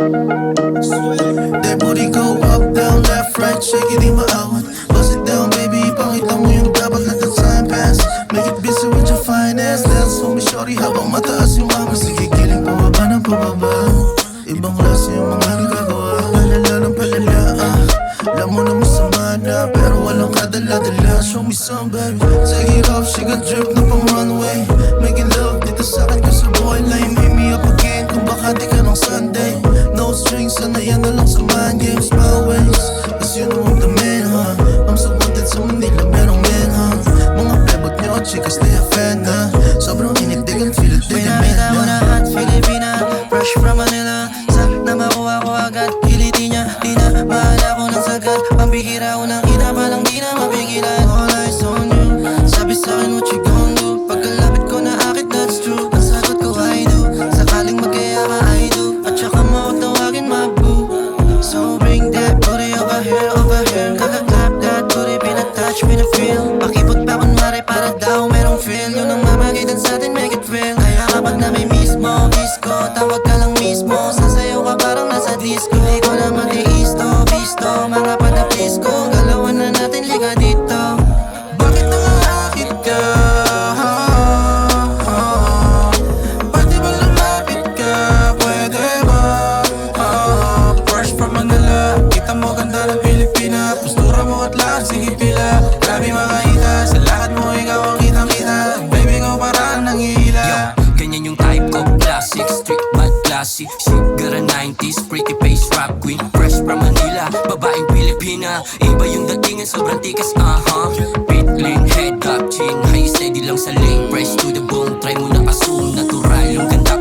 That booty go up, down, left, right, shake it, di maawat. Bust it down, baby, ipakita mo yung dapat. Let the time pass, make it busy with your fine ass. Dance for me, shorty, habang mataas yung mama. Sige, kiling pababa ng pababa. Ibang klase yung mga nagagawa. Palala ng palala, alam mo na masama na, pero walang kadala-dala. Show me some, baby. Take it off, she got drip na pang runway. Making love dito sa'kin kasi boy lame. Hit me up again kung baka di ka ng Sunday. No strings, sanayan na lang sa mind games. My ways, cause you know I'm the man, huh? I'm so wanted sa Manila, merong man, huh? Mga plebot nyo, chicas, they a fan, huh? Sobrang inigdigan, feel it, they demand, Pinakita mo na hot Filipina, fresh from Manila. Sak na makuha ko agad, kiliti niya, di na mahala ko ng sagad. Pambihira ko ng kita, palang di na mapigilan. All eyes on you, sabi sa'kin what you gon' do. Pagkalapit ko na akit, that's true. Ang sagot ko I do, sakaling magkaya ka I do. At saka mo ko tawagin my boo. So bring that booty over here, over here. Kaka-clap that booty, pinatouch, pinafeel. Pakipot pa kunwari para daw merong feel. Yun ang mamagitan sa'tin, make it real. Kaya kapag nami-miss mo, kiss ko, tawag ka lang mismo. Sasayaw ka parang nasa disco. Di ko na matiis to, bisto. Mga padapis ko, galawan na natin, liga dito. Bakit nakakakit ka? Pwede ba lumapit ka? Pwede ba? Fresh from Manila, kita mo ganda ng Pilipina. Postura mo at lahat, sige pila. Grabe makita, sa lahat mo ikaw ang kitang-kita. Baby ko parang nangihila. Ganyan yung type ko, classic, street but classy. Sigara 90s, pretty face, rap queen. Fresh from Manila, babaeng Pilipina. Iba yung datingan, sobrang tikas, Pit lean, head up, chin high, steady lang sa lane. Press to the bone, try mo na assume. Natural yung ganda,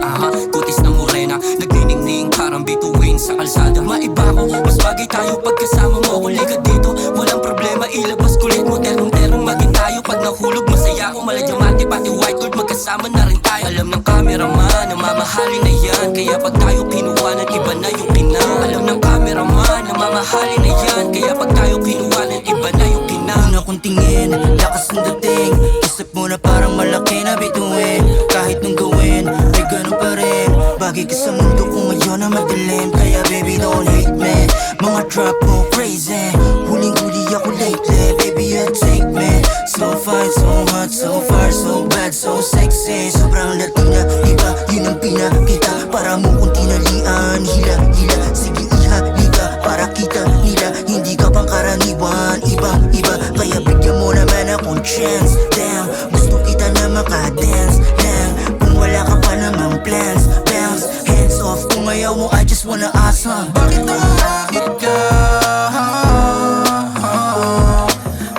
kutis na morena. Nagniningning, parang bituin sa kalsada. Maiba ko, mas bagay tayo pagkasama mo. Kulikat dito, walang problema. Ilabas kulit mo, terong maging tayo. Pag nahulog, masaya ako, maladyamante. Pati white gold, magkasama na rin tayo. Alam ng cameraman, na mamahalin na yan. Kaya pag tayo kinuwanan, iba na yung kina. Alam ng cameraman, na mamahalin na yan. Kaya pag tayo kinuwanan, iba na yung kina. Una kong tingin, lakas ng dating. Isip mo na parang malaki na bituin. Kahit nung gawin, ay ganun pa rin. Bagay ka sa mundo ko ngayon na madilim. Kaya baby don't hate me. Mga trap mo crazy. Huling-huli ako lately. Baby you take me. So fine, so hot, so far, so bad, so sexy. Sobrang Latina, diba? Yun ang pinakita. Para mo kong tinalian. Hila, hila, sige ihalika. Para kita nila, hindi ka pang karaniwan. Ibang iba, kaya bigyan mo naman akong chance. Damn, gusto kita na makadance lang. Kung wala ka pa namang plans, bounce, hands off. Kung ayaw mo, I just wanna ask, Bakit nakakakit ka?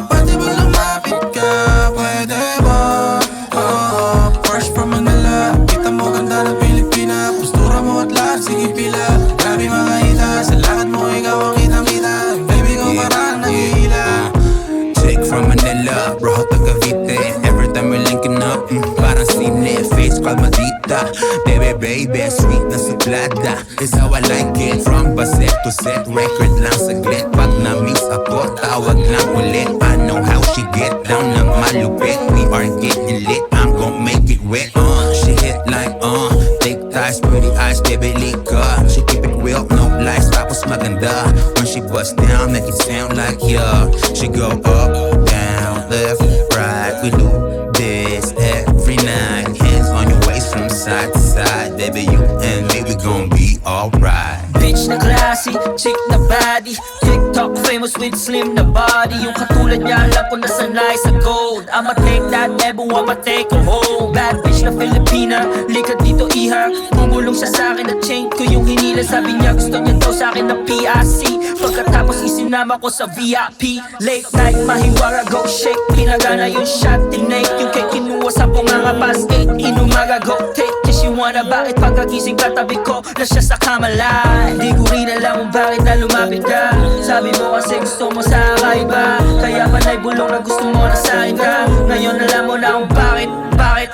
Pwede ba lumapit ka? Pwede ba? Fresh from Manila, kita mo ganda ng Pilipina. Postura mo at lahat, sige pila. Grabe makita, sa lahat mo ikaw ang kitang-kita. Baby ko parang nangihila. Chick from Manila, bro, Cavite. Every time we're linking up, parang sine. Face called Madita. Baby, sweet na suplada is how I like it. From baset to set, record lang saglit. Pag na-miss ako, tawag lang ulit. I know how she get down ng malupit. We are getting lit, I'm gon' make it wet. She hit like, thick thighs, pretty eyes, baby, lika. She keep it real, no lies, tapos maganda. When she bust down, make it sound like, yeah. She go up, down, left, right. We do this every night. Hands on your waist from side to side. Baby, you and me, we gon' be alright. Bitch na classy, chick na body. TikTok famous with slim na body. Yung katulad niya alam ko na sanay sa gold. I'ma take that Ebu, I'ma take her home. Bad bitch na Filipina, likat dito iha. Bumulong siya sa'kin at chain ko yung hinila. Sabi niya gusto niya daw sa'kin na PRC. Pagkatapos isinama ko sa VIP. Late night, mahiwara, go shake. Pinagana yung shot, tinake. Yung cake kinuha sa bunganga past 8. Inumaga, go take. She wanna, bakit pagkagising katabi ko na siya sa kamalay. Di ko rin alam kung bakit na lumapit ka. Sabi mo kasi gusto mo sa kakaiba. Kaya panay bulong na gusto mo na sa'kin ka. Ngayon alam mo na kung bakit